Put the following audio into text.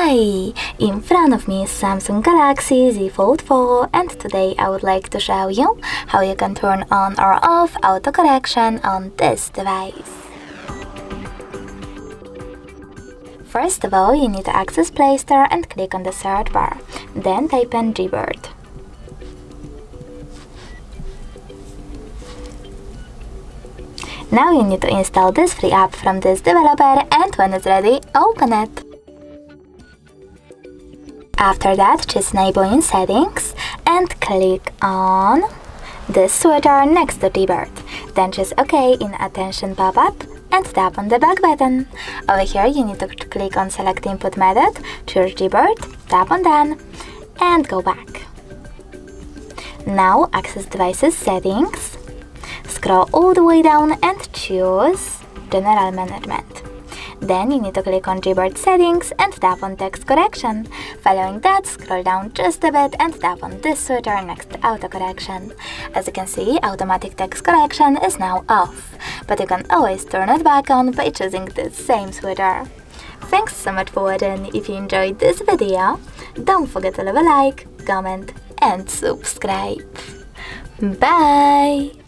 Hi! In front of me is Samsung Galaxy Z Fold 4 and today I would like to show you how you can turn on or off autocorrection on this device. First of all, you need to access Play Store and click on the search bar. Then type in Gbird. Now you need to install this free app from this developer and when it's ready, open it. After that, just enable in settings and click on this switcher next to Gbird. Then just OK in attention pop-up and tap on the back button. Over here you need to click on select input method, choose Gbird, tap on done and go back. Now access devices settings, scroll all the way down and choose general management. Then you need to click on Gbird settings and tap on text correction. Following that, scroll down just a bit and tap on this switcher next to autocorrection. As you can see, automatic text correction is now off, but you can always turn it back on by choosing this same switcher. Thanks so much for watching. If you enjoyed this video, don't forget to leave a like, comment and subscribe. Bye!